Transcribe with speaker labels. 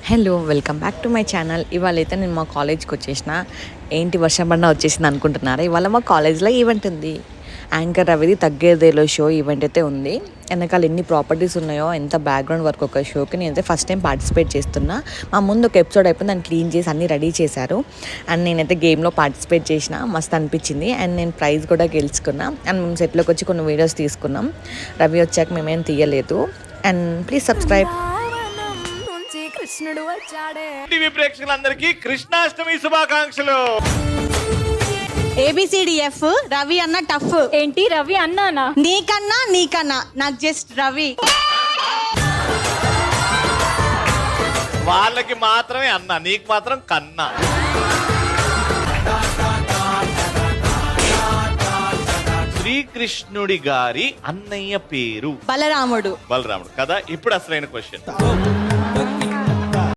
Speaker 1: Hello welcome back to my channel. ఇవాళ అయితే నేను మా కాలేజ్కి వచ్చేసిన. ఏంటి వర్షం పడినా వచ్చేసింది అనుకుంటున్నారా? ఇవాళ మా కాలేజ్లో ఈవెంట్ ఉంది. యాంకర్ రవిది తగ్గేదేలో షో ఈవెంట్ అయితే ఉంది. వెనకాల ఎన్ని ప్రాపర్టీస్ ఉన్నాయో, ఎంత బ్యాక్గ్రౌండ్ వర్క్ ఒక షోకి నేనైతే ఫస్ట్ టైం పార్టిసిపేట్ చేస్తున్నా. మా ముందు ఒక ఎపిసోడ్ అయిపోయింది, దాన్ని క్లీన్ చేసి అన్నీ రెడీ చేశారు. అండ్ నేనైతే గేమ్లో పార్టిసిపేట్ చేసిన, మస్తు అనిపించింది. అండ్ నేను ప్రైజ్ కూడా గెలుచుకున్నా. అండ్ మేము సెట్లోకి వచ్చి కొన్ని వీడియోస్ తీసుకున్నాం. రవి వచ్చాక మేమేం తీయలేదు. And please subscribe.
Speaker 2: కృష్ణుడు వచ్చాడే.
Speaker 3: టీవీ ప్రేక్షకులందరికీ కృష్ణాష్టమి శుభాకాంక్షలు.
Speaker 4: ABCDF రవి అన్న టఫ్.
Speaker 2: ఏంటి రవి అన్నానా?
Speaker 4: నీకన్నా నాకు జస్ట్ రవి.
Speaker 3: వాళ్ళకి మాత్రమే అన్న, నీకు మాత్రం కన్నా. శ్రీకృష్ణుడి గారి అన్నయ్య పేరు
Speaker 4: బలరాముడు
Speaker 3: కదా. ఇప్పుడు అసలైన క్వశ్చన్,